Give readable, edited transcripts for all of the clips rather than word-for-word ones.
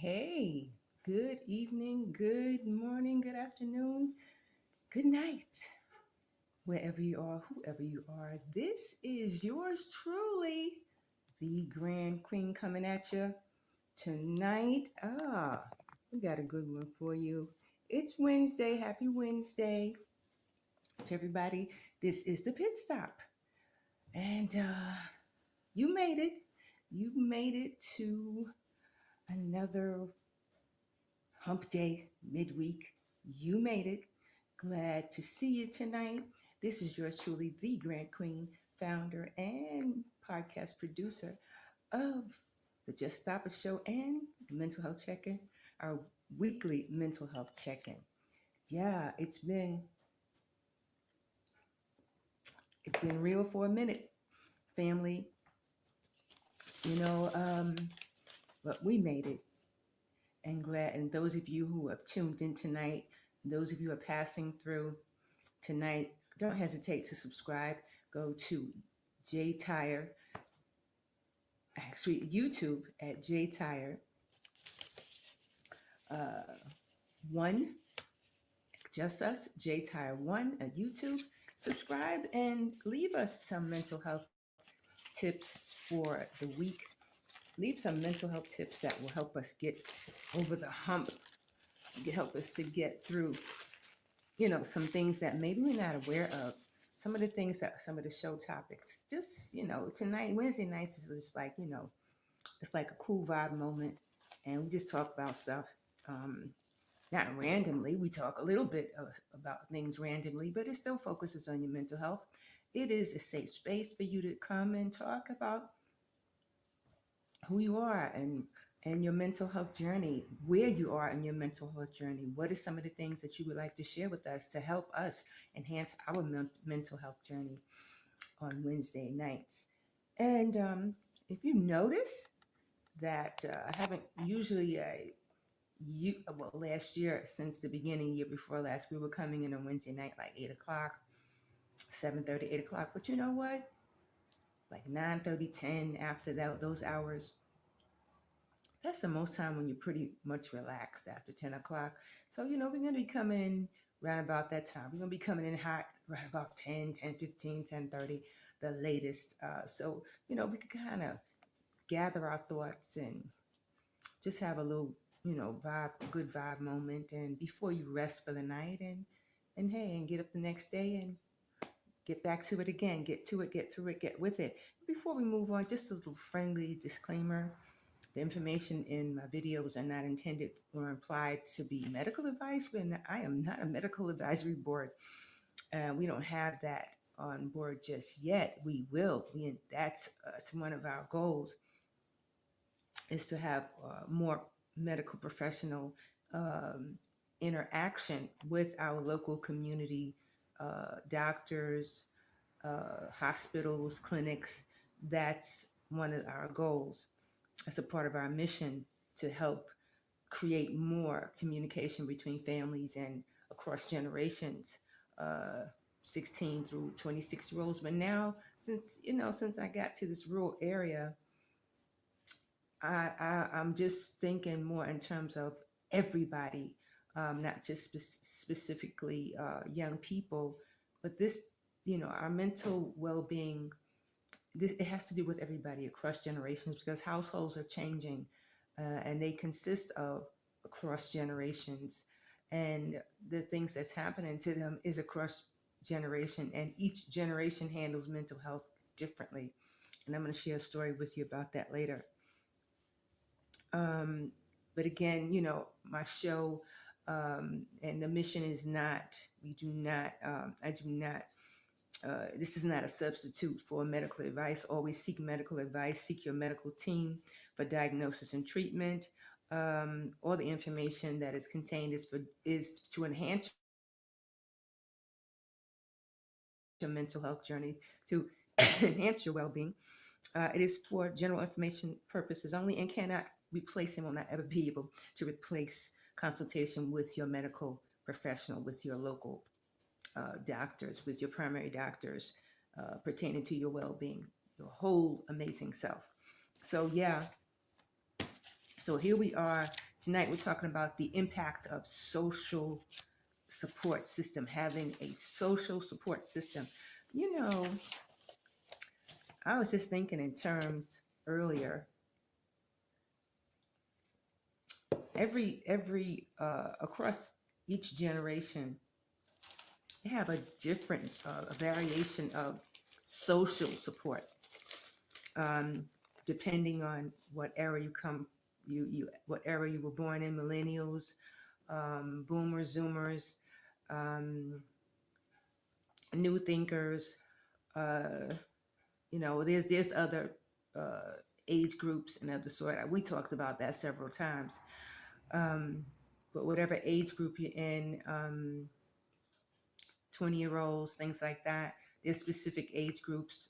Hey, good evening, good morning, good afternoon, good night, wherever you are, whoever you are. This is yours truly, the Grand Queen, coming at you tonight. We got a good one for you. It's Wednesday. Happy Wednesday to everybody. This is the pit stop. And you made it. You made it to another hump day midweek. You made it. Glad to see you tonight. This is yours truly, the Grand Queen, founder and podcast producer of the Just Stop a Show and Mental Health Check-In, our weekly mental health check-in. Yeah, it's been real for a minute, family. You know, but we made it, and glad. And those of you who have tuned in tonight, those of you who are passing through tonight, don't hesitate to subscribe. Go to J Tire, actually YouTube at J Tire One, just us, J Tire One at YouTube. Subscribe and leave us some mental health tips for the week. Leave some mental health tips that will help us get over the hump, help us to get through, some things that maybe we're not aware of. Some of the things that some of the show topics, just, tonight, Wednesday nights is just like, it's like a cool vibe moment. And we just talk about stuff, not randomly. We talk a little bit about things randomly, but it still focuses on your mental health. It is a safe space for you to come and talk about who you are and your mental health journey, where you are in your mental health journey. What are some of the things that you would like to share with us to help us enhance our mental health journey on Wednesday nights? And if you notice that I haven't usually, last year, since the beginning, year before last, we were coming in on Wednesday night like 8 o'clock, 7:30, 8 o'clock. But you know what? Like 9:30, 10, after those hours, that's the most time when you're pretty much relaxed after 10 o'clock. So, we're going to be coming in right about that time. We're going to be coming in hot right about 10, 10, 15, 10:30, the latest. So, we can kind of gather our thoughts and just have a little, good vibe moment. And before you rest for the night and hey, and get up the next day and get back to it again, get to it, get through it, get with it. Before we move on, just a little friendly disclaimer. The information in my videos are not intended or implied to be medical advice. I am not a medical advisory board. We don't have that on board just yet. We will. That's one of our goals, is to have more medical professional interaction with our local community, doctors, hospitals, clinics. That's one of our goals. As a part of our mission to help create more communication between families and across generations, 16 through 26-year-olds. But now, since I got to this rural area, I'm just thinking more in terms of everybody, not just specifically young people, but this, our mental well-being. It has to do with everybody across generations, because households are changing and they consist of across generations, and the things that's happening to them is across generation, and each generation handles mental health differently. And I'm going to share a story with you about that later. But again, my show and the mission is not, I do not, this is not a substitute for medical advice. Always seek medical advice. Seek your medical team for diagnosis and treatment. All the information that is contained is to enhance your mental health journey, to enhance your well-being. It is for general information purposes only and cannot replace and will not ever be able to replace consultation with your medical professional, with your local doctors, with your primary doctors, pertaining to your well-being, your whole amazing self. So yeah, so here we are Tonight we're talking about the impact of social support system, having a social support system. You know, I was just thinking in terms earlier, every across each generation, they have a different variation of social support, um, depending on what era you come, you what era you were born in, millennials, boomers, zoomers, um, new thinkers. Uh, there's other uh, age groups and other sort. We talked about that several times. Um, but whatever age group you're in, 20-year-olds, things like that. There's specific age groups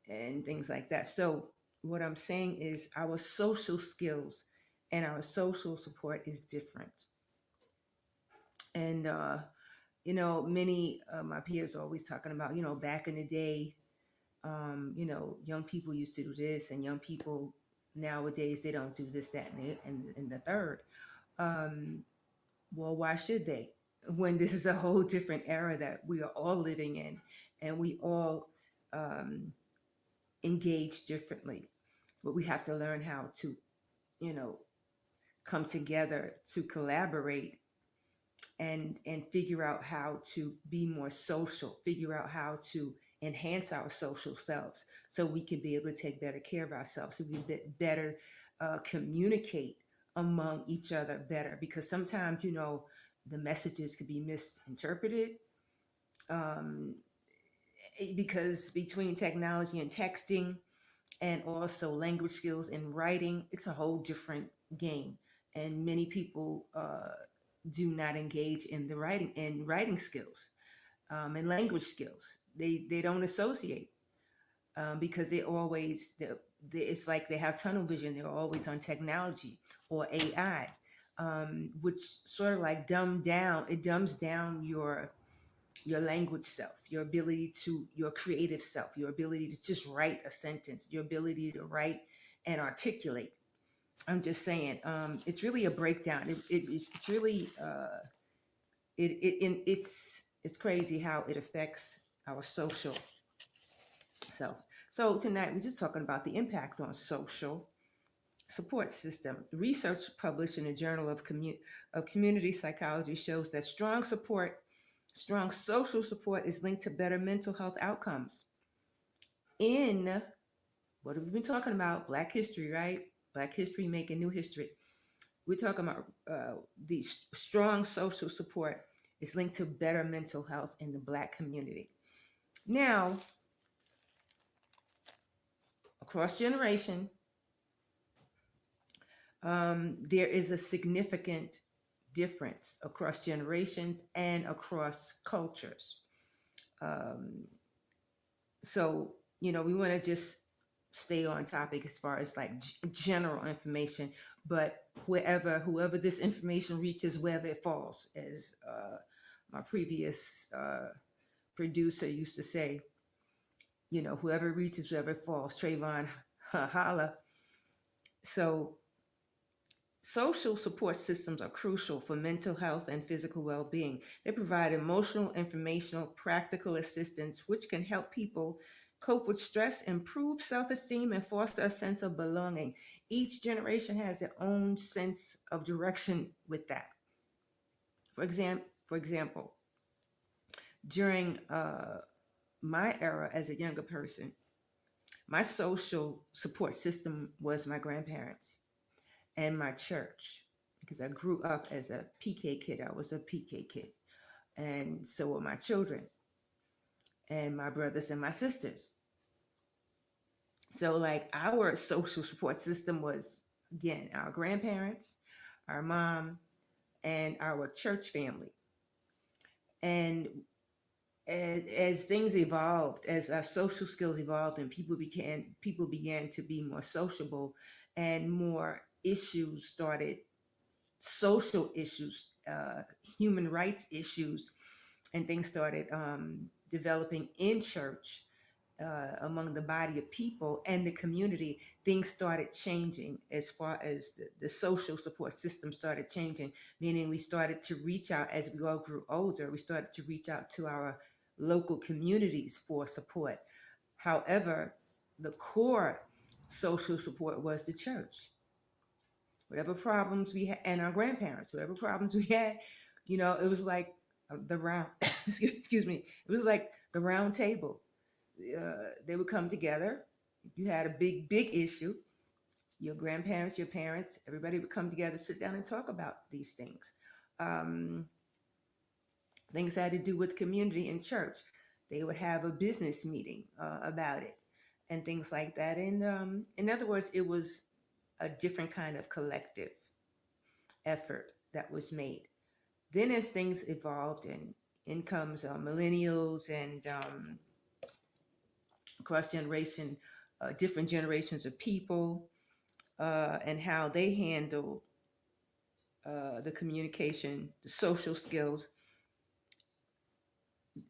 and things like that. So what I'm saying is our social skills and our social support is different. And many of my peers are always talking about, back in the day, young people used to do this, and young people nowadays they don't do this, that, and the third. Um, well, why should they? When this is a whole different era that we are all living in, and we all um, engage differently. But we have to learn how to, you know, come together to collaborate and figure out how to be more social, figure out how to enhance our social selves so we can be able to take better care of ourselves, so we can better communicate among each other better. Because sometimes, the messages could be misinterpreted, um, because between technology and texting and also language skills and writing, it's a whole different game. And many people do not engage in the writing skills and language skills. They don't associate because it's like they have tunnel vision. They're always on technology or AI, which sort of like it dumbs down your language self, your creative self, your ability to just write a sentence, your ability to write and articulate. I'm just saying, it's really a breakdown. It's really it's crazy how it affects our social self. So tonight we're just talking about the impact on social support system. Research published in the Journal of Community Psychology shows that strong social support is linked to better mental health outcomes. In what have we been talking about? Black history, right? Black history making new history. We're talking about the strong social support is linked to better mental health in the Black community. Now, across generation, there is a significant difference across generations and across cultures. Um, so, we want to just stay on topic as far as like general information, but whoever this information reaches, wherever it falls, as my previous producer used to say, whoever reaches, wherever it falls. Trayvon, holla. So social support systems are crucial for mental health and physical well-being. They provide emotional, informational, practical assistance, which can help people cope with stress, improve self-esteem, and foster a sense of belonging. Each generation has their own sense of direction with that. For example, during my era as a younger person, my social support system was my grandparents and my church, because I grew up as a PK kid. I was a PK kid. And so were my children and my brothers and my sisters. So like our social support system was, again, our grandparents, our mom, and our church family. And as things evolved, as our social skills evolved and people began to be more sociable, and more issues started, social issues, human rights issues, and things started developing in church, among the body of people and the community, things started changing as far as the social support system started changing, meaning we started to reach out as we all grew older. We started to reach out to our local communities for support. However, the core social support was the church. Whatever problems we had, and our grandparents, whatever problems we had, it was like the round, excuse me, it was like the round table. They would come together. You had a big issue. Your grandparents, your parents, everybody would come together, sit down, and talk about these things. Um, Things had to do with community and church. They would have a business meeting about it, and things like that. And in other words, it was a different kind of collective effort that was made. Then, as things evolved, and in comes millennials and cross generation, different generations of people, and how they handle the communication, the social skills.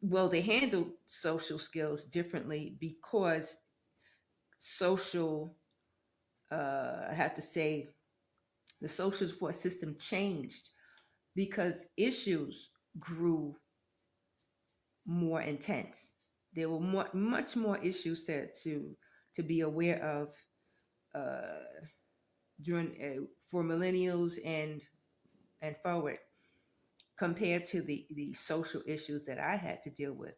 Well, they handle social skills differently because social, I have to say, the social support system changed because issues grew more intense. There were much more issues to be aware of during for millennials and forward, compared to the social issues that I had to deal with.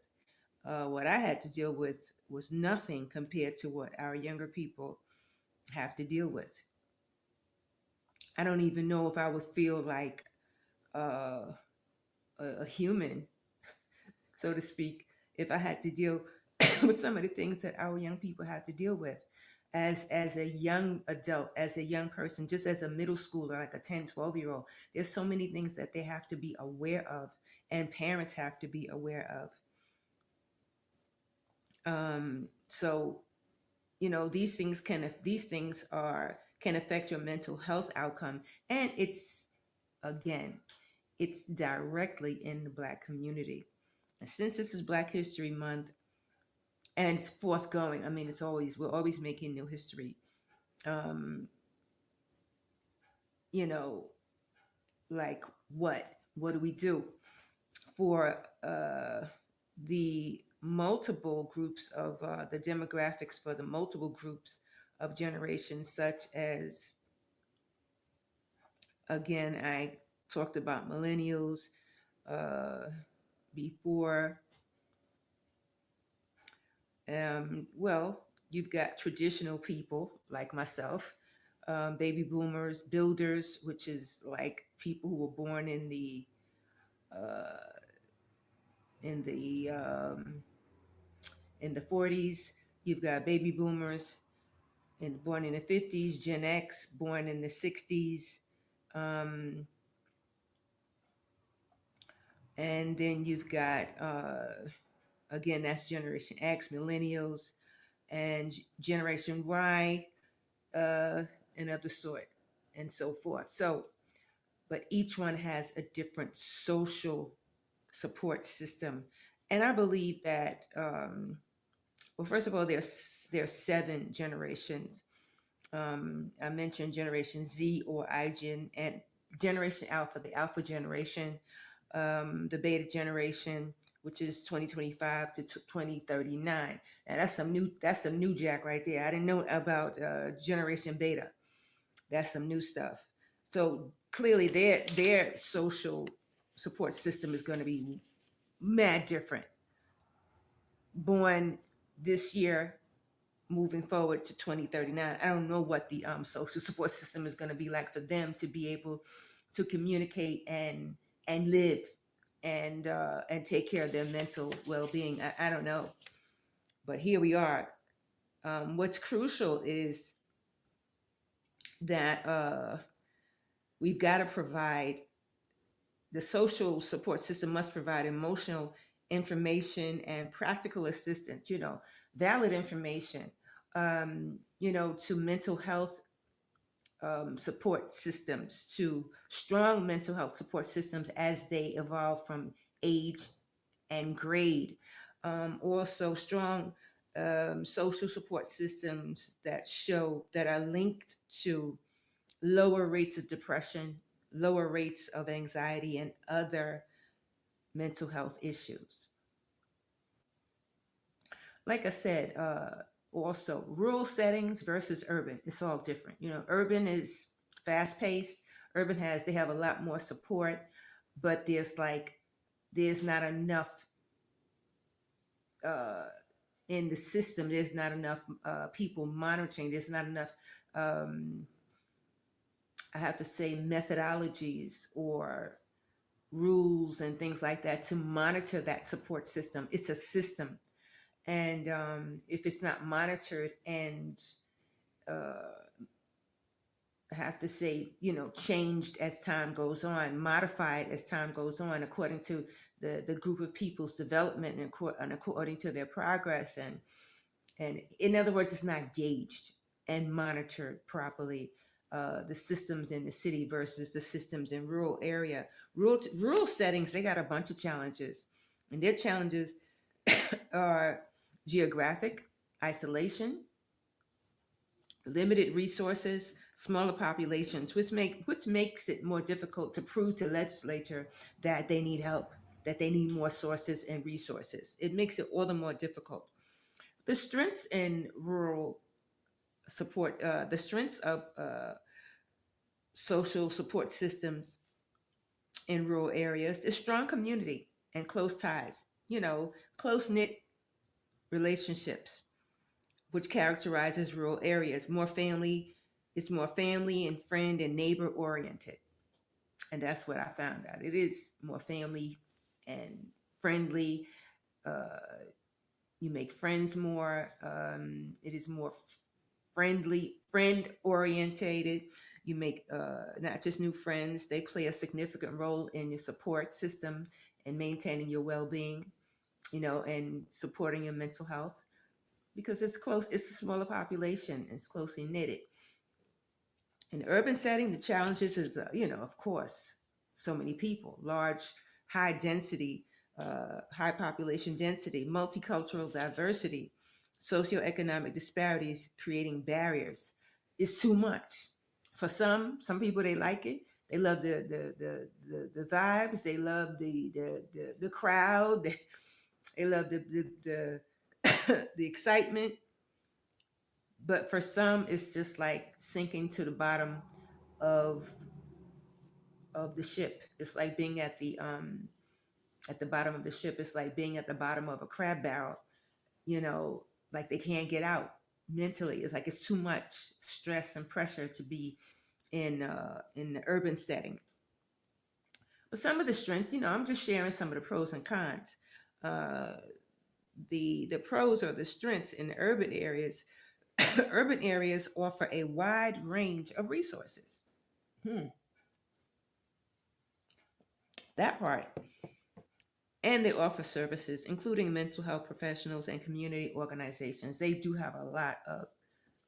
What I had to deal with was nothing compared to what our younger people have to deal with. I don't even know if I would feel like uh, a human, so to speak, if I had to deal with some of the things that our young people have to deal with as a young adult, as a young person, just as a middle schooler, like a 10, 12-year-old. There's so many things that they have to be aware of, and parents have to be aware of. So these things are can affect your mental health outcome, and again, it's directly in the Black community. And since this is Black History Month, and it's forthgoing, I mean, we're always making new history. Um, you know, like what do we do for the multiple groups of the demographics for the multiple groups of generations, such as, again, I talked about millennials before. Well, you've got traditional people like myself, baby boomers, builders, which is like people who were born uh, in the um, in the 40s. You've got baby boomers born in the 50s, Gen X born in the 60s, um, and then you've got again, that's Generation X, millennials, and Generation Y, and of the sort, and so forth. So, but each one has a different social support system, and I believe that. Well, first of all, there's 7 generations. I mentioned Generation Z or iGen, and Generation Alpha, the Alpha generation, the Beta generation, which is 2025 to 2039. And that's some new jack right there. I didn't know about Generation Beta. That's some new stuff. So clearly, their social support system is going to be mad different. Born this year, moving forward to 2039. I don't know what the social support system is going to be like for them to be able to communicate and live and take care of their mental well-being. I don't know, but here we are. What's crucial is that we've got to provide the social support system must provide emotional information and practical assistance. Valid information. To mental health support systems, to strong mental health support systems as they evolve from age and grade. Also, strong social support systems that are linked to lower rates of depression, lower rates of anxiety, and other mental health issues. Like I said, also rural settings versus urban, it's all different. Urban is fast paced. Urban they have a lot more support, but there's not enough uh, in the system. There's not enough people monitoring. There's not enough, I have to say, methodologies or rules and things like that to monitor that support system. It's a system. And if it's not monitored and I have to say, changed as time goes on, modified as time goes on, according to the group of people's development and according to their progress. And in other words, it's not gauged and monitored properly. The systems in the city versus the systems in rural area. Rural settings, they got a bunch of challenges. And their challenges are geographic isolation, limited resources, smaller populations, which makes it more difficult to prove to legislature that they need help, that they need more sources and resources. It makes it all the more difficult. The strengths in rural support, the strengths of social support systems in rural areas is strong community and close ties, close knit relationships, which characterizes rural areas. It's more family and friend and neighbor oriented. And that's what I found out. It is more family and friendly. You make friends more. It is more friend orientated. You make not just new friends, they play a significant role in your support system and maintaining your well-being, and supporting your mental health, because it's a smaller population, it's closely knitted. In the urban setting, the challenges is, of course, so many people, large, high density, high population density, multicultural diversity, socioeconomic disparities, creating barriers. It's too much. For some people, they like it. They love the vibes. They love the crowd. They love the the excitement. But for some, it's just like sinking to the bottom of the ship. It's like being at the bottom of the ship. It's like being at the bottom of a crab barrel. Like they can't get out mentally. It's like it's too much stress and pressure to be in the urban setting. But some of the strength, I'm just sharing some of the pros and cons. The pros or the strengths in the urban areas. Urban areas offer a wide range of resources. That part. And they offer services, including mental health professionals and community organizations. They do have a lot of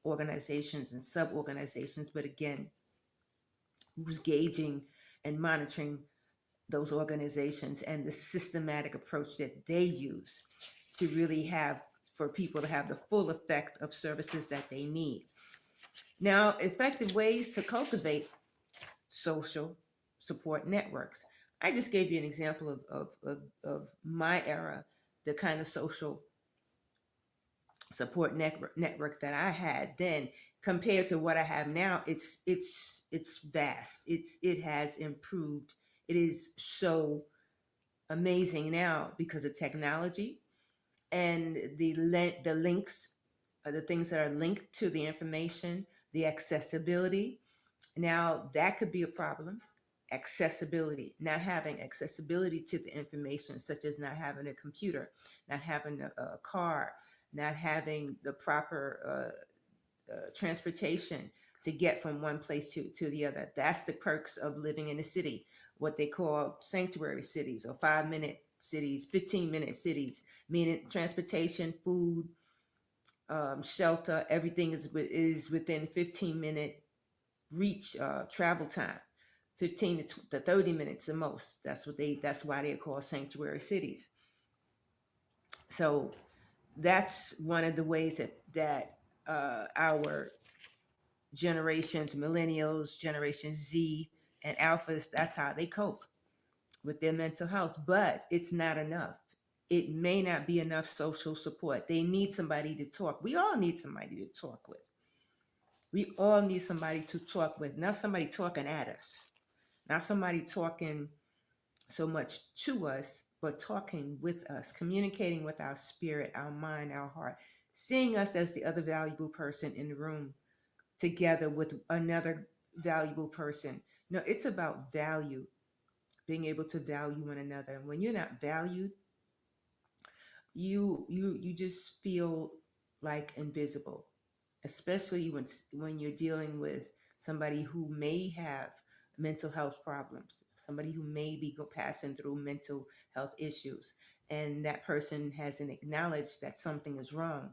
organizations and sub-organizations, but again, who's gauging and monitoring those organizations and the systematic approach that they use to really have, for people to have the full effect of services that they need. Now, effective ways to cultivate social support networks. I just gave you an example of my era, the kind of social support network that I had then compared to what I have now. It's vast. It has improved. It is so amazing now because of technology and the links, the things that are linked to the information, the accessibility. Now that could be a problem. Accessibility, not having accessibility to the information, such as not having a computer, not having a car, not having the proper transportation to get from one place to the other. That's the perks of living in a city, what they call sanctuary cities or 5-minute cities, 15-minute cities, meaning transportation, food, shelter, everything is within 15-minute reach, travel time. 15 to 30 minutes the most. That's why they're called sanctuary cities. So that's one of the ways that our generations, millennials, Generation Z, and alphas, that's how they cope with their mental health. But it's not enough. It may not be enough social support. They need somebody to talk. We all need somebody to talk with. We all need somebody to talk with, not somebody talking at us, not somebody talking so much to us, but talking with us, communicating with our spirit, our mind, our heart, seeing us as the other valuable person in the room together with another valuable person. No, it's about value, being able to value one another. And when you're not valued, you just feel like invisible, especially when you're dealing with somebody who may have mental health problems, somebody who may be passing through mental health issues, and that person hasn't acknowledged that something is wrong.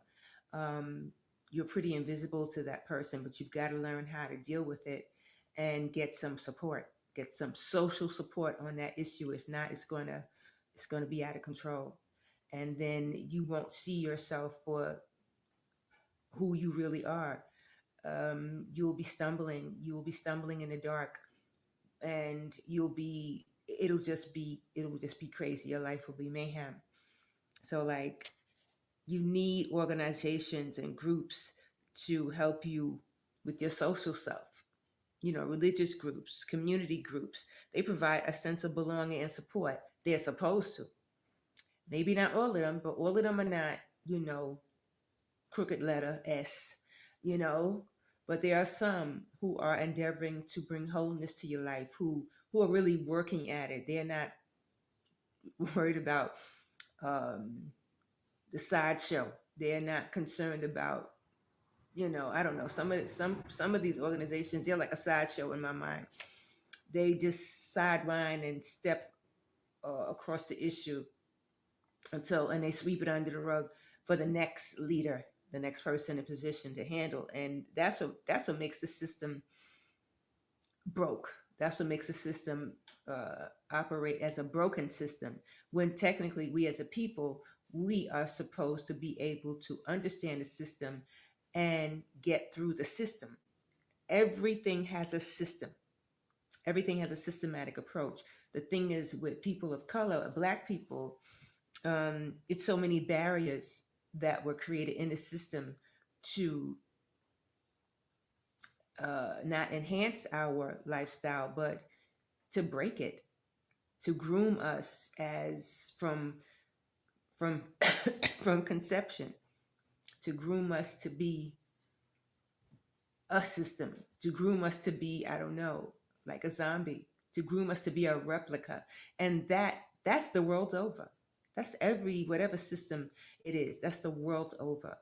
um, you're pretty invisible to that person, but you've got to learn how to deal with it and get some support, get some social support on that issue. If not, it's going to be out of control, and then you won't see yourself for who you really are. You will be stumbling in the dark, and it'll just be crazy. Your life will be mayhem. So, like, you need organizations and groups to help you with your social self. Religious groups, community groups, they provide a sense of belonging and support. They're supposed to. Maybe not all of them, but all of them are not, you know, crooked letter S, you know. But there are some who are endeavoring to bring wholeness to your life, who are really working at it. They're not worried about um, the sideshow. They're not concerned about, I don't know. Some of these organizations, they're like a sideshow in my mind. They just sideline and step across the issue and they sweep it under the rug for the next leader, the next person in position to handle. And that's what makes the system broke. That's what makes the system operate as a broken system, when technically we as a people, we are supposed to be able to understand the system and get through the system. Everything has a system. Everything has a systematic approach. The thing is, with people of color, Black people, it's so many barriers that were created in the system to not enhance our lifestyle, but to break it, to groom us as from from conception, to groom us to be a system, to groom us to be, I don't know, like a zombie, to groom us to be a replica. And that's the world over. That's every whatever system it is, that's the world over.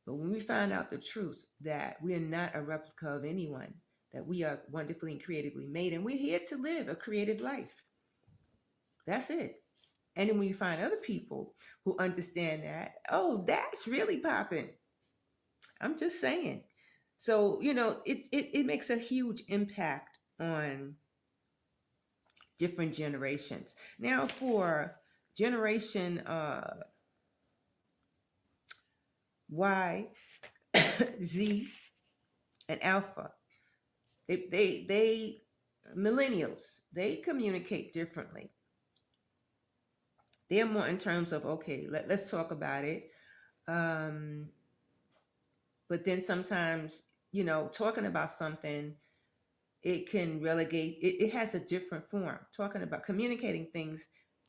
But when we find out the truth that we are not a replica of anyone, that we are wonderfully and creatively made, and we're here to live a creative life. That's it. And then when you find other people who understand that, oh, that's really popping. I'm just saying. So, it makes a huge impact on different generations. Now, for generation Y, Z, and Alpha, they millennials, they communicate differently. They're more in terms of, okay, let's talk about it. Um, but then sometimes, talking about something, it can relegate, it has a different form. Talking about communicating things,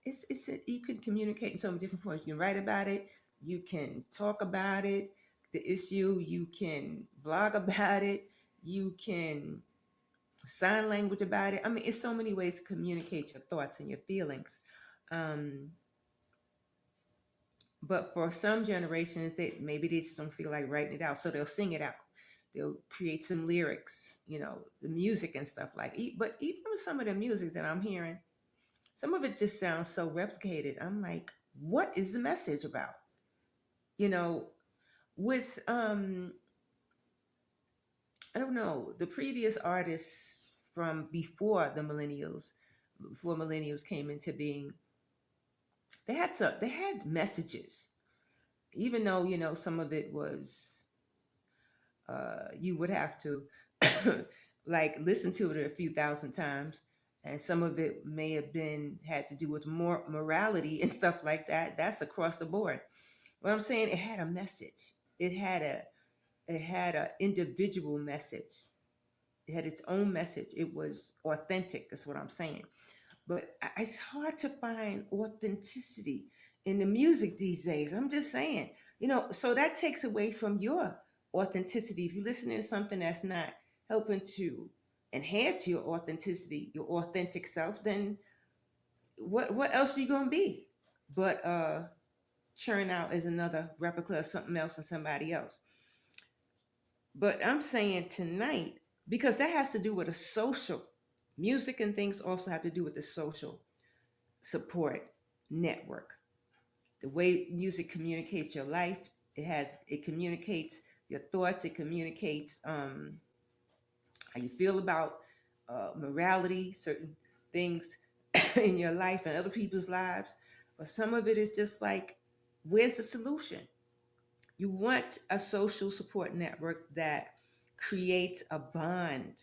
you can communicate in so many different forms. You can write about it, you can talk about it, the issue, you can blog about it, you can sign language about it. I mean, it's so many ways to communicate your thoughts and your feelings. Um, but for some generations, maybe they just don't feel like writing it out, so they'll sing it out. They'll create some lyrics, the music and stuff like. But even with some of the music that I'm hearing, some of it just sounds so replicated. I'm like, what is the message about? You know, with I don't know, the previous artists from before millennials came into being, they had messages. even though, some of it was, you would have to like listen to it a few thousand times. And some of it may have been had to do with more morality and stuff like that. That's across the board. What I'm saying, it had a message. It had a individual message. It had its own message. It was authentic. That's what I'm saying. But it's hard to find authenticity in the music these days. I'm just saying, so that takes away from your authenticity. If you're listening to something that's not helping to enhance your authenticity, your authentic self, then what else are you gonna be? But churn out is another replica of something else and somebody else. But I'm saying tonight, because that has to do with a social music, and things also have to do with the social support network. The way music communicates your life, it communicates your thoughts, it communicates how you feel about morality, certain things in your life and other people's lives. But some of it is just like, where's the solution? You want a social support network that creates a bond,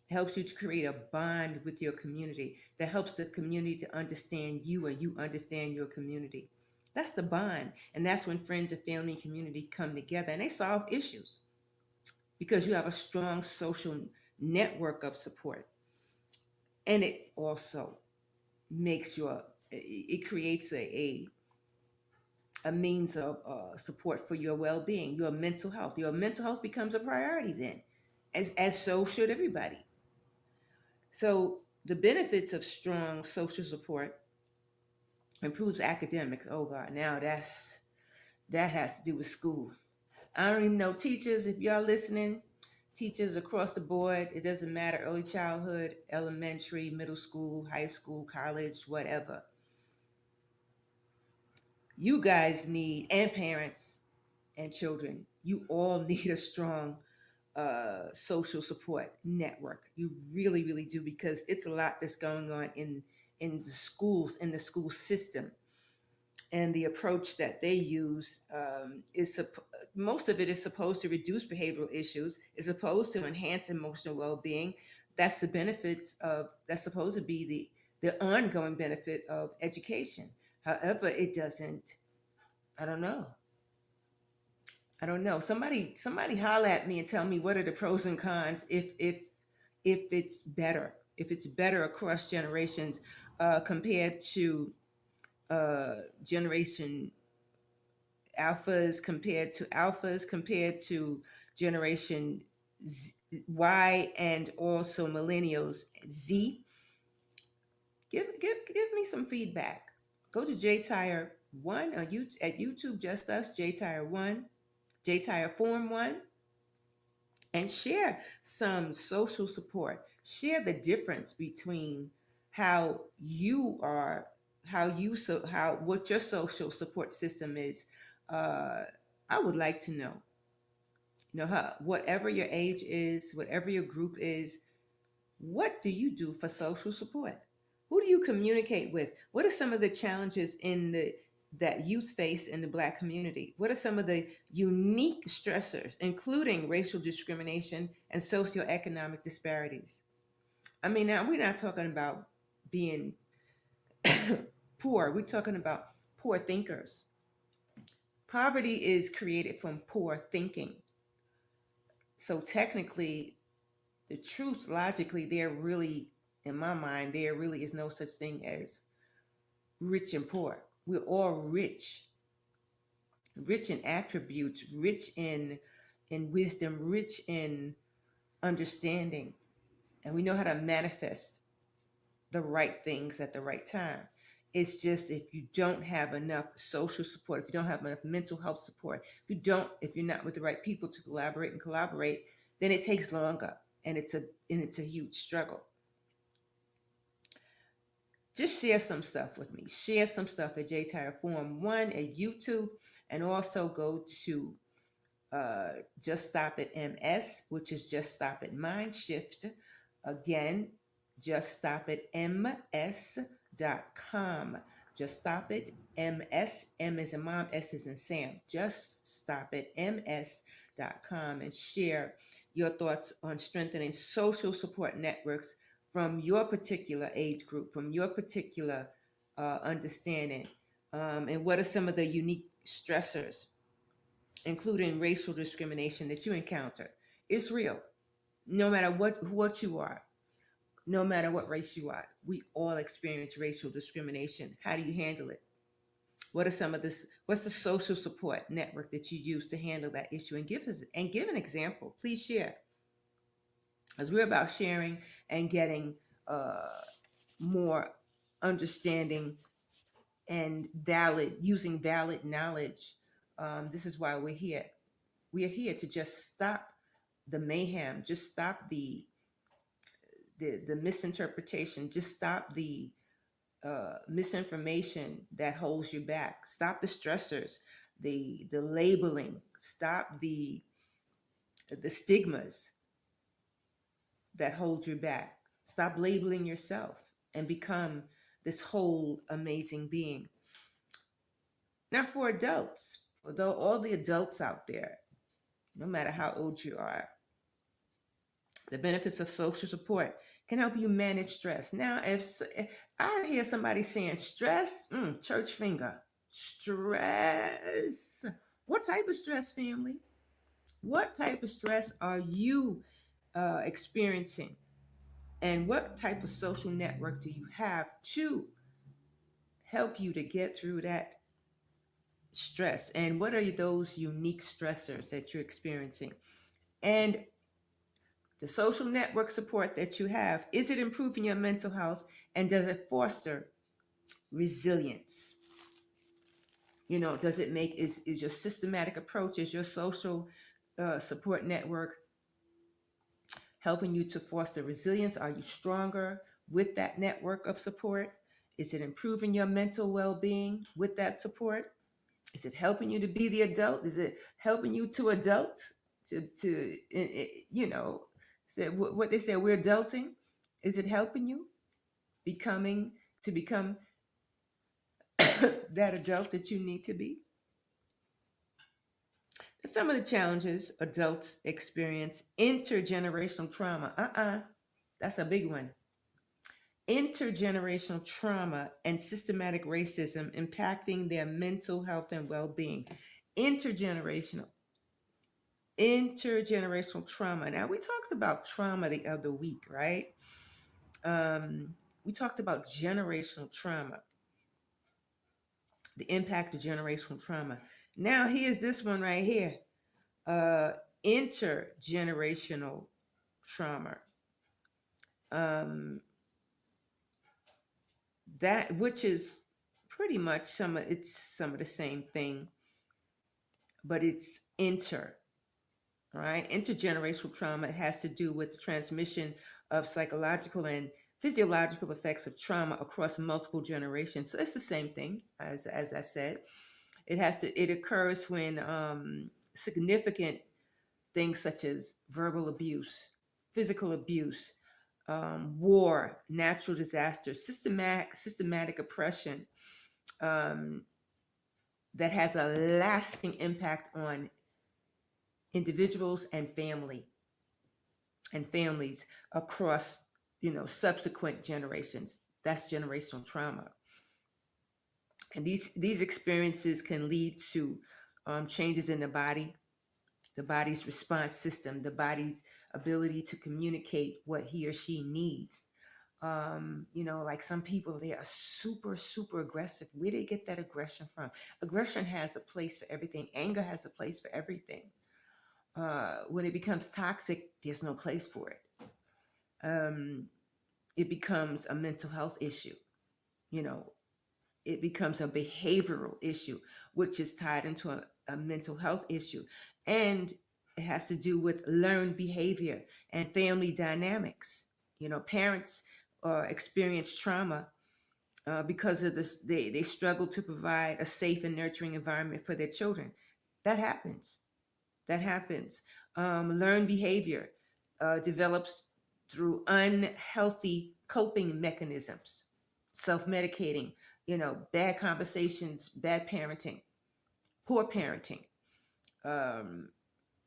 helps you to create a bond with your community, that helps the community to understand you and you understand your community. That's the bond. And that's when friends and family and community come together and they solve issues because you have a strong social network of support. And it also it creates a means of support for your well-being, your mental health. Your mental health becomes a priority then, as so should everybody. So the benefits of strong social support improves academics. Oh God, now that has to do with school. I don't even know, teachers, if y'all listening, teachers across the board, it doesn't matter, early childhood, elementary, middle school, high school, college, whatever. You guys need, and parents and children, you all need a strong social support network. You really, really do, because it's a lot that's going on in the schools, in the school system, and the approach that they use most of it is supposed to reduce behavioral issues. It's supposed to enhance emotional well-being. That's the benefits of, that's supposed to be the ongoing benefit of education. However, it doesn't. I don't know. I don't know. Somebody holler at me and tell me what are the pros and cons if it's better across generations compared to generation alphas compared to generation Y, and also millennials Z. Give me some feedback. Go to JTire One on at YouTube, just us, JTire One, JTire Form One, and share some social support. Share the difference between how you are, how what your social support system is. I would like to know. Whatever your age is, whatever your group is, what do you do for social support? Who do you communicate with? What are some of the challenges that youth face in the Black community? What are some of the unique stressors, including racial discrimination and socioeconomic disparities? I mean, now we're not talking about being poor. We're talking about poor thinkers. Poverty is created from poor thinking. So technically, the truth, logically, in my mind, there really is no such thing as rich and poor. We're all rich in attributes, rich in wisdom, rich in understanding, and we know how to manifest the right things at the right time. It's just, if you don't have enough social support, if you don't have enough mental health support, if you're not with the right people to collaborate, then it takes longer, and it's a huge struggle. Just share some stuff with me. Share some stuff at JTire Forum 1 at YouTube, and also go to Just Stop It MS, which is Just Stop It Mind Shift. Again, Just Stop It MS.com. Just stop it. MS, M is in mom, S is in Sam. Just stop it. MS.com and share your thoughts on strengthening social support networks from your particular age group, from your particular understanding. And what are some of the unique stressors, including racial discrimination, that you encounter? It's real. No matter what you are, no matter what race you are, we all experience racial discrimination. How do you handle it? What are some of this? What's the social support network that you use to handle that issue? And give an example. Please share, as we're about sharing and getting more understanding and using valid knowledge. This is why we're here. We are here to just stop the mayhem, just stop the misinterpretation, just stop the misinformation that holds you back. Stop the stressors, the labeling. Stop the stigmas that hold you back. Stop labeling yourself and become this whole amazing being. Now, for adults, although all the adults out there, no matter how old you are, the benefits of social support can help you manage stress. Now, if I hear somebody saying stress, church finger, stress. What type of stress, family? What type of stress are you experiencing? And what type of social network do you have to help you to get through that stress? And what are those unique stressors that you're experiencing? And the social network support that you have, is it improving your mental health, and does it foster resilience? Does it make, is your systematic approach, is your social support network helping you to foster resilience? Are you stronger with that network of support? Is it improving your mental well-being with that support? Is it helping you to be the adult? Is it helping you to adult? What they say, we're adulting. Is it helping you to become that adult that you need to be? Some of the challenges adults experience: intergenerational trauma. That's a big one. Intergenerational trauma and systematic racism impacting their mental health and well-being. Intergenerational trauma. Now, we talked about trauma the other week, right? We talked about generational trauma, the impact of generational trauma. Now, here's this one right here. Intergenerational trauma. That, which is pretty much some of the same thing, but it's right? Intergenerational trauma has to do with the transmission of psychological and physiological effects of trauma across multiple generations. So it's the same thing, as I said. It occurs when significant things such as verbal abuse, physical abuse, war, natural disasters, systematic oppression, that has a lasting impact on individuals and families across subsequent generations. That's generational trauma. And these experiences can lead to changes in the body's response system, the body's ability to communicate what he or she needs. Like some people, they are super, super aggressive. Where do they get that aggression from? Aggression has a place for everything. Anger has a place for everything. When it becomes toxic, there's no place for it. It becomes a mental health issue. It becomes a behavioral issue, which is tied into a mental health issue. And it has to do with learned behavior and family dynamics. Parents experience trauma because of this. They struggle to provide a safe and nurturing environment for their children. That happens. Learned behavior develops through unhealthy coping mechanisms, self-medicating, bad conversations, bad parenting, poor parenting, um,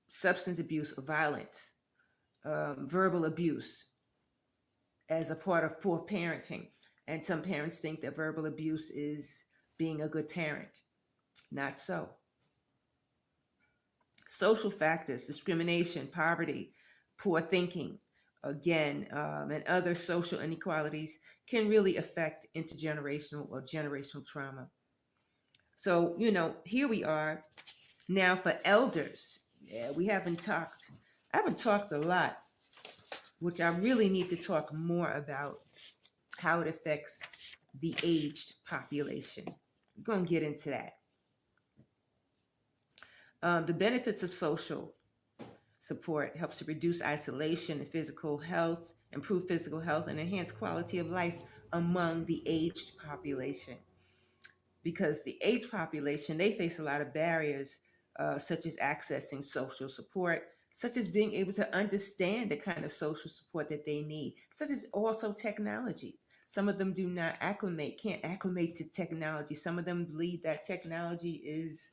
substance abuse or violence, verbal abuse as a part of poor parenting. And some parents think that verbal abuse is being a good parent. Not so. Social factors, discrimination, poverty, poor thinking, again, and other social inequalities can really affect intergenerational or generational trauma. So, here we are now for elders. Yeah, I haven't talked a lot, which I really need to talk more about how it affects the aged population. We're going to get into that. The benefits of social support helps to reduce isolation and physical health, improve physical health, and enhance quality of life among the aged population. Because the aged population, they face a lot of barriers, such as accessing social support, such as being able to understand the kind of social support that they need, such as also technology. Some of them can't acclimate to technology. Some of them believe that technology is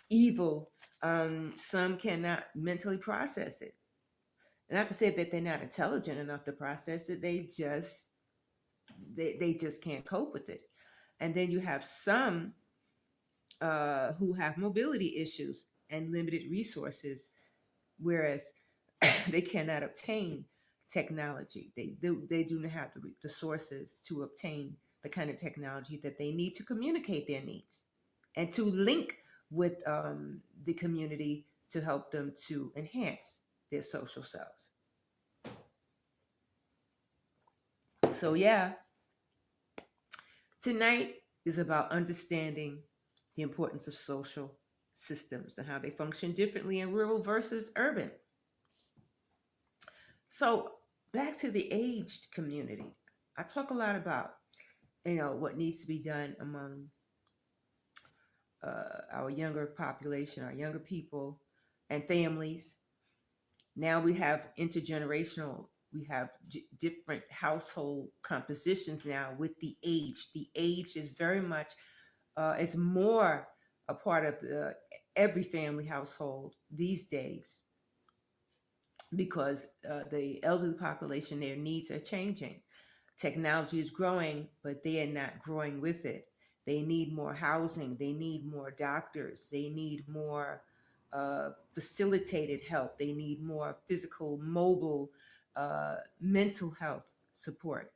evil. Some cannot mentally process it. Not to say that they're not intelligent enough to process it. They just can't cope with it. And then you have some who have mobility issues and limited resources, whereas they cannot obtain technology. They do not have the sources to obtain the kind of technology that they need to communicate their needs and to link with the community to help them to enhance their social selves. So yeah, tonight is about understanding the importance of social systems and how they function differently in rural versus urban. So back to the aged community. I talk a lot about what needs to be done among our younger population, our younger people, and families. Now we have intergenerational. We have different household compositions now with the age. The age is very much is more a part of every family household these days because the elderly population, their needs are changing. Technology is growing, but they are not growing with it. They need more housing. They need more doctors. They need more facilitated help. They need more physical, mobile, mental health support.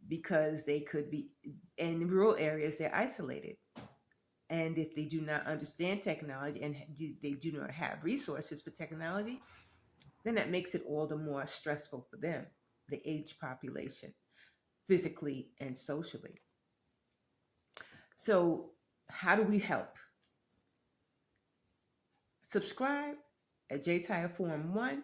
Because they could be in rural areas, they're isolated. And if they do not understand technology and they do not have resources for technology, then that makes it all the more stressful for them, the aged population, physically and socially. So how do we help? Subscribe at JTire Forum 1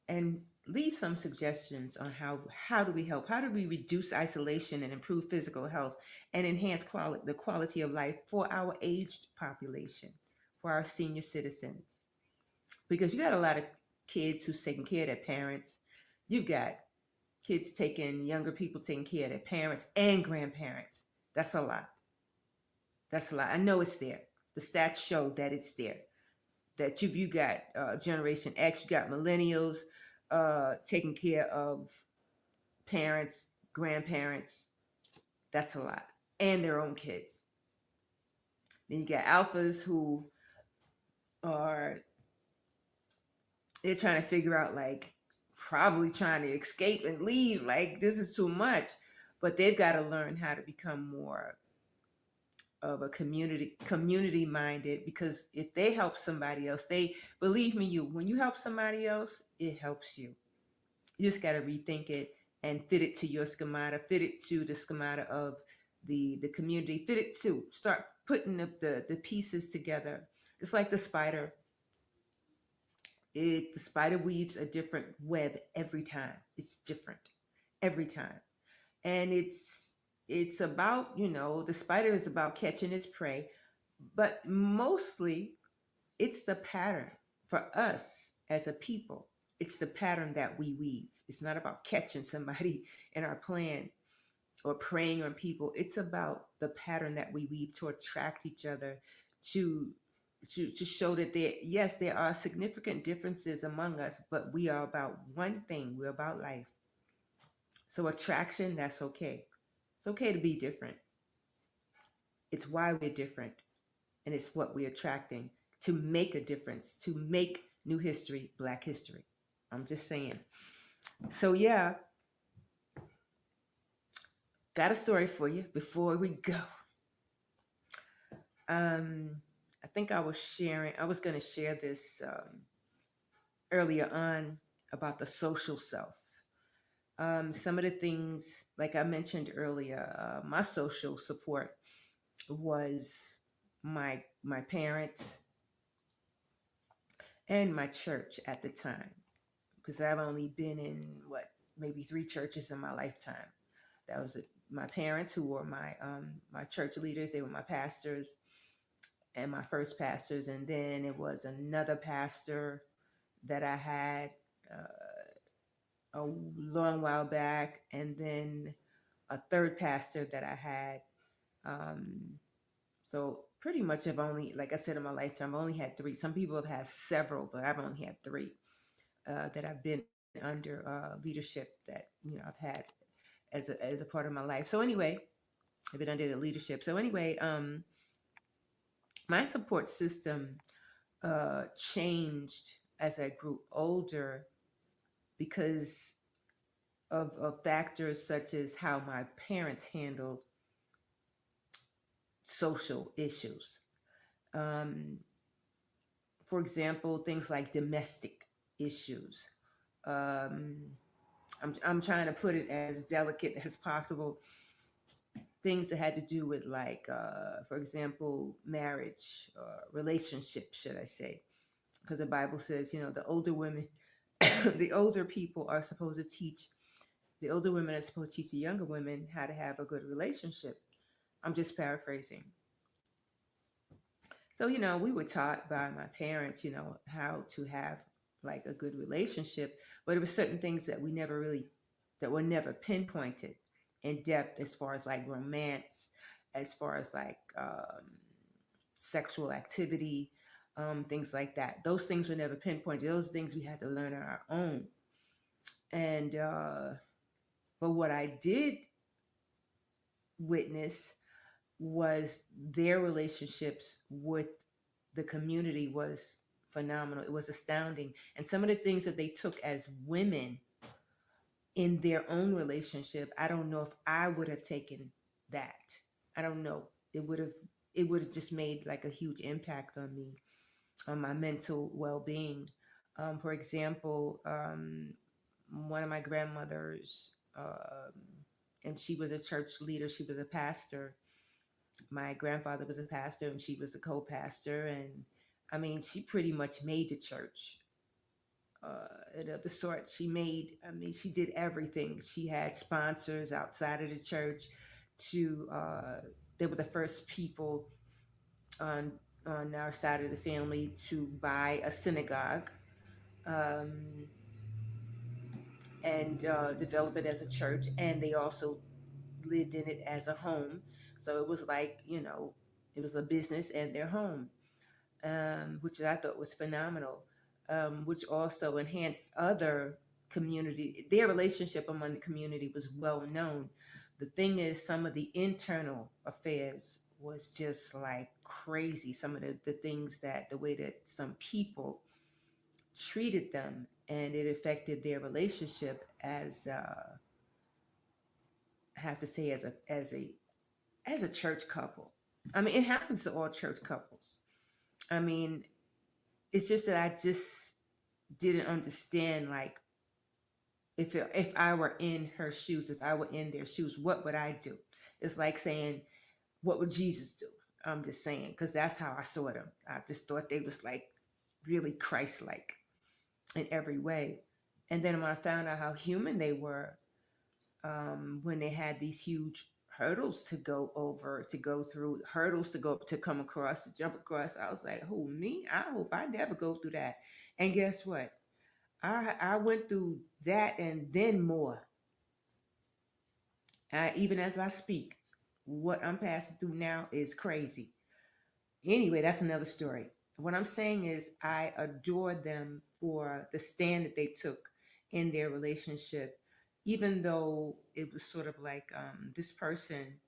and leave some suggestions on how do we help? How do we reduce isolation and improve physical health and enhance the quality of life for our aged population, for our senior citizens? Because you got a lot of kids who's taking care of their parents. You've got younger people taking care of their parents and grandparents. That's a lot. That's a lot. I know it's there. The stats show that it's there. That you got Generation X, you got millennials taking care of parents, grandparents. That's a lot. And their own kids. Then you got alphas who they're trying to figure out, like, probably trying to escape and leave. Like, this is too much. But they've got to learn how to become more of a community minded, because if they help somebody else, believe me, when you help somebody else, it helps you. You just got to rethink it and fit it to your schemata, fit it to the schemata of the community, fit it to start putting the pieces together. It's like the spider. The spider weaves a different web every time. It's different every time. And it's about, the spider is about catching its prey, but mostly it's the pattern for us as a people. It's the pattern that we weave. It's not about catching somebody in our plan. or preying on people. It's about the pattern that we weave to attract each other, to to show that there, yes, there are significant differences among us, but we are about one thing. We're about life. So attraction, that's okay. It's okay to be different. It's why we're different, and it's what we're attracting to make a difference, to make new history, Black history. I'm just saying. So yeah, got a story for you before we go. I think I was going to share this earlier on about the social self. Some of the things, like I mentioned earlier, my social support was my parents and my church at the time, because I've only been in maybe 3 churches in my lifetime. That was my parents, who were my church leaders. They were my pastors and my first pastors, and then it was another pastor that I had a long while back, and then a third pastor that I had. So pretty much I've only, like I said, in my lifetime, I've only had 3. Some people have had several, but I've only had 3 that I've been under leadership, that I've had as a part of my life. So anyway, I've been under the leadership. So anyway, my support system changed as I grew older because of factors such as how my parents handled social issues. Um, for example, things like domestic issues. Um, I'm trying to put it as delicate as possible. Things that had to do with, like, for example, marriage, relationship, should I say? Because the Bible says, the older women, the older people are supposed to teach. The older women are supposed to teach the younger women how to have a good relationship. I'm just paraphrasing. So, we were taught by my parents, how to have like a good relationship, but there were certain things that that were never pinpointed in depth, as far as like romance, as far as like sexual activity, things like that. Those things were never pinpointed. Those things we had to learn on our own. And, but what I did witness was their relationships with the community was phenomenal. It was astounding. And some of the things that they took as women in their own relationship, I don't know if I would have taken that. I don't know. It would have just made like a huge impact on me, on my mental well-being. For example, one of my grandmothers, and she was a church leader. She was a pastor. My grandfather was a pastor, and she was a co-pastor. And I mean, she pretty much made the church. Of the sort she made. I mean, she did everything. She had sponsors outside of the church. They were the first people on our side of the family to buy a synagogue, um, and develop it as a church. And they also lived in it as a home. So it was like, it was a business and their home, which I thought was phenomenal, which also enhanced other community. Their relationship among the community was well known. The thing is, some of the internal affairs was just like crazy. Some of the things the way that some people treated them, and it affected their relationship as, I have to say, as a church couple. I mean, it happens to all church couples. I mean, it's just that I just didn't understand, like, if I were in her shoes, if I were in their shoes, what would I do? It's like saying, what would Jesus do? I'm just saying, because that's how I saw them. I just thought they was like really Christ-like in every way. And then when I found out how human they were, when they had these huge hurdles to go over, to go through, hurdles to come across, to jump across, I was like, who, me? I hope I never go through that. And guess what? I went through that and then more. Even as I speak, what I'm passing through now is crazy. Anyway, that's another story. What I'm saying is, I adore them for the stand that they took in their relationship, even though it was sort of like this person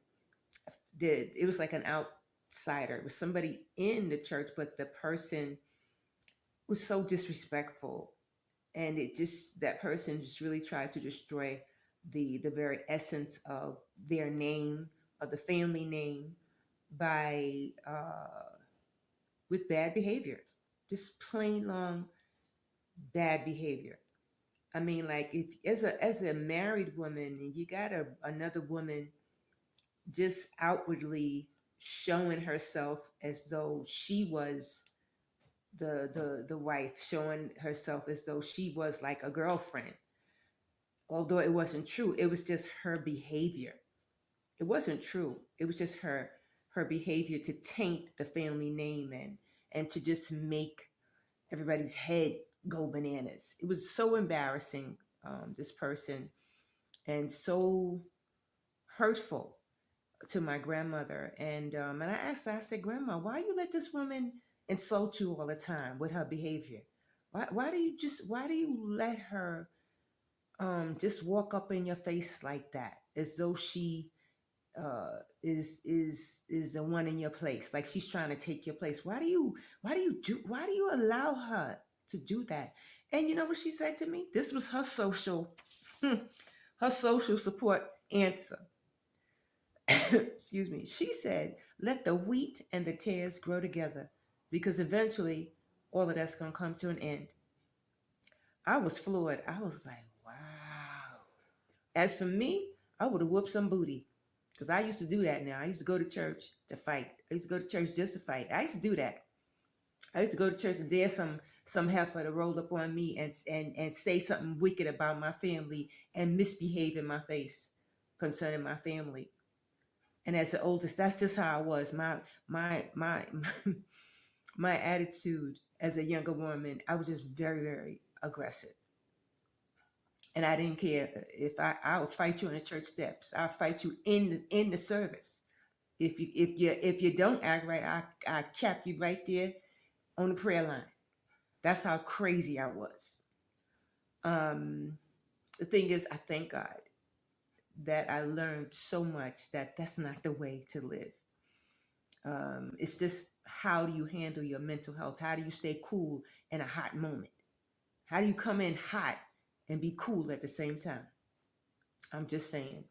did, it was like an outsider. It was somebody in the church, but the person was so disrespectful. And it just, that person just really tried to destroy the very essence of their name, of the family name, by with bad behavior, just plain long bad behavior. I mean, like, if as a married woman and you got another woman just outwardly showing herself as though she was the wife, showing herself as though she was like a girlfriend, although it wasn't true. It was just her behavior. It wasn't true. It was just her behavior to taint the family name, and to just make everybody's head go bananas. It was so embarrassing, this person, and so hurtful to my grandmother. And I asked her, I said, Grandma, why you let this woman insult you all the time with her behavior? Why do you let her just walk up in your face like that, as though she is the one in your place, like she's trying to take your place? Why do you allow her to do that? And you know what she said to me? This was her social her social support answer. Excuse me. She said, let the wheat and the tares grow together, because eventually all of that's going to come to an end. I was floored. I was like, wow. As for me, I would have whooped some booty, because I used to do that. Now I used to go to church to fight. I used to go to church just to fight. I used to do that. I used to go to church and dare some heifer to roll up on me and say something wicked about my family and misbehave in my face concerning my family. And as the oldest, that's just how I was. My my attitude as a younger woman, I was just very, very aggressive. And I didn't care if I would fight you on the church steps. I'll fight you in the service. If you don't act right, I cap you right there on the prayer line. That's how crazy I was. Um, the thing is, I thank God that I learned so much that that's not the way to live. It's just, how do you handle your mental health? How do you stay cool in a hot moment? How do you come in hot and be cool at the same time? I'm just saying.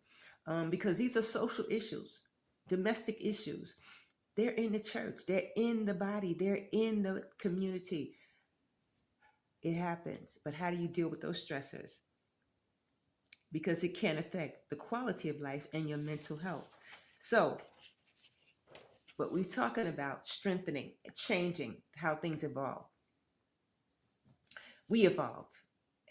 Because these are social issues, domestic issues. They're in the church, they're in the body, they're in the community. It happens. But how do you deal with those stressors? Because it can affect the quality of life and your mental health. So, but we're talking about strengthening, changing how things evolve. We evolve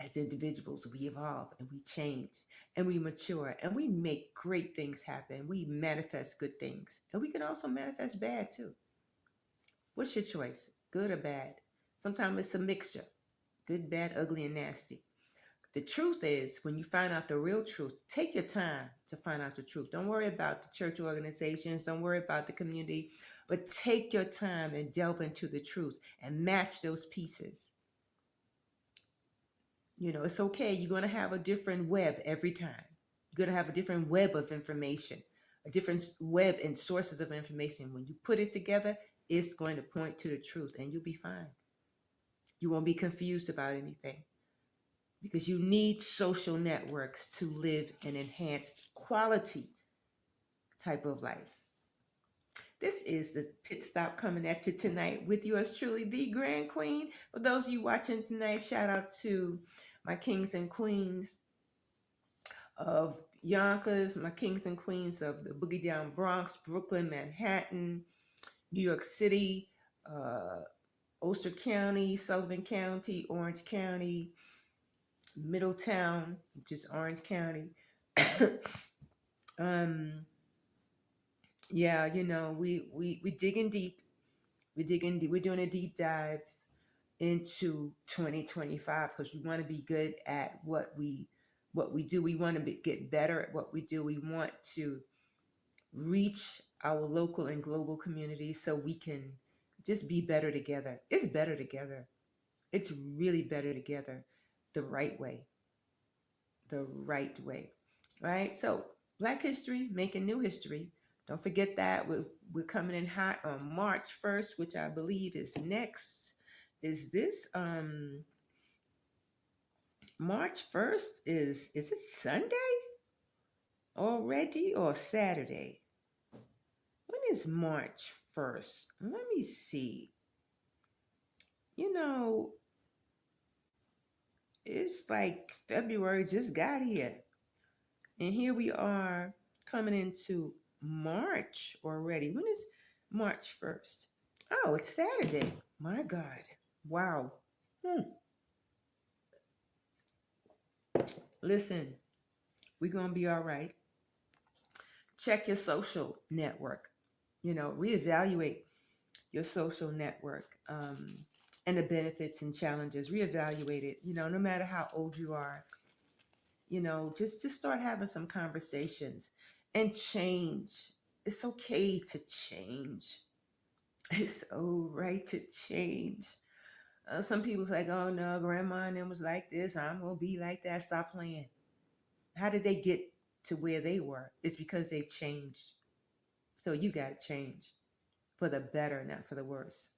as individuals, we evolve and we change and we mature and we make great things happen. We manifest good things, and we can also manifest bad too. What's your choice? Good or bad? Sometimes it's a mixture: good, bad, ugly, and nasty. The truth is, when you find out the real truth, take your time to find out the truth. Don't worry about the church organizations, don't worry about the community, but take your time and delve into the truth and match those pieces. You know, it's okay. You're going to have a different web every time. You're going to have a different web of information, a different web and sources of information. When you put it together, it's going to point to the truth, and you'll be fine. You won't be confused about anything, because you need social networks to live an enhanced quality type of life. This is the pit stop coming at you tonight with yours truly, the Grand Queen. For those of you watching tonight, shout out to my kings and queens of Yonkers, my kings and queens of the Boogie Down Bronx, Brooklyn, Manhattan, New York City, Ulster County, Sullivan County, Orange County, Middletown, which is Orange County. Yeah, you know, we digging deep. We're digging deep. We're doing a deep dive into 2025, because we want to be good at what we what we do. We want to get better at what we do. We want to reach our local and global communities so we can just be better together. It's better together. It's really better together, the right way, the right way, right? So, Black History, making new history. Don't forget that we're coming in hot on March 1st, which I believe is next. Is this March 1st? Is it Sunday already or Saturday? When is March 1st? Let me see. You know, it's like February just got here. And here we are coming into March already. When is March 1st? Oh, it's Saturday. My God. Wow. Hmm. Listen, we're going to be all right. Check your social network. Reevaluate your social network and the benefits and challenges. Reevaluate it. No matter how old you are, just start having some conversations and change. It's okay to change. It's all right to change. Some people's like, oh no, grandma and them was like this. I'm gonna be like that. Stop playing. How did they get to where they were? It's because they changed. So you gotta change for the better, not for the worse.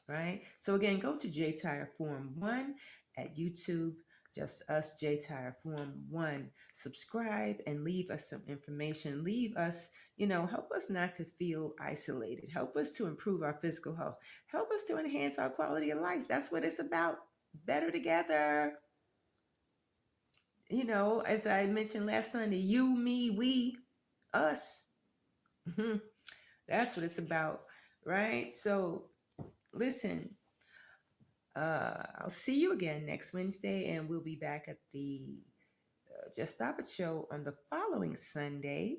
Right? So again, go to J Tire Forum 1 at YouTube. Just us, J Tire Forum 1. Subscribe and leave us some information. Leave us, help us not to feel isolated. Help us to improve our physical health. Help us to enhance our quality of life. That's what it's about. Better together. As I mentioned last Sunday, you, me, we, us. That's what it's about, right? So listen, I'll see you again next Wednesday, and we'll be back at the Just Stop It show on the following Sunday.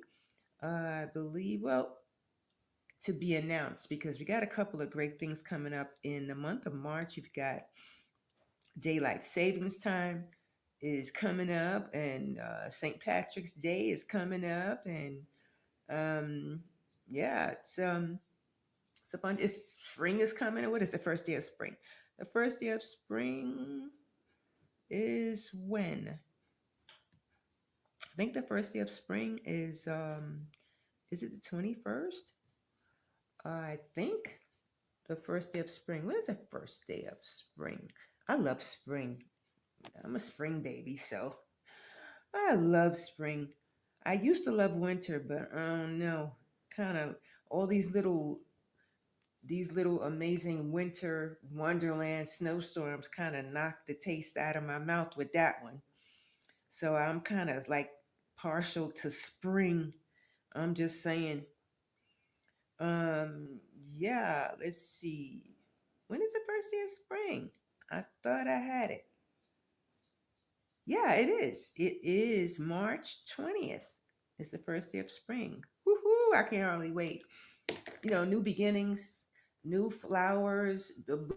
I believe, to be announced, because we got a couple of great things coming up in the month of March. You've got Daylight Savings Time is coming up, and St. Patrick's Day is coming up, and it's a bunch. Spring is coming. And what is the first day of spring? The first day of spring is when? I think the first day of spring is it the 21st? I think the first day of spring. When is the first day of spring? I love spring. I'm a spring baby, so I love spring. I used to love winter, but I don't know. Kind of all these little amazing winter wonderland snowstorms kind of knocked the taste out of my mouth with that one. So I'm kind of like partial to spring. I'm just saying. Let's see. When is the first day of spring? I thought I had it. Yeah, it is. It is March 20th. It's the first day of spring. Woohoo! I can't hardly wait. New beginnings, new flowers, the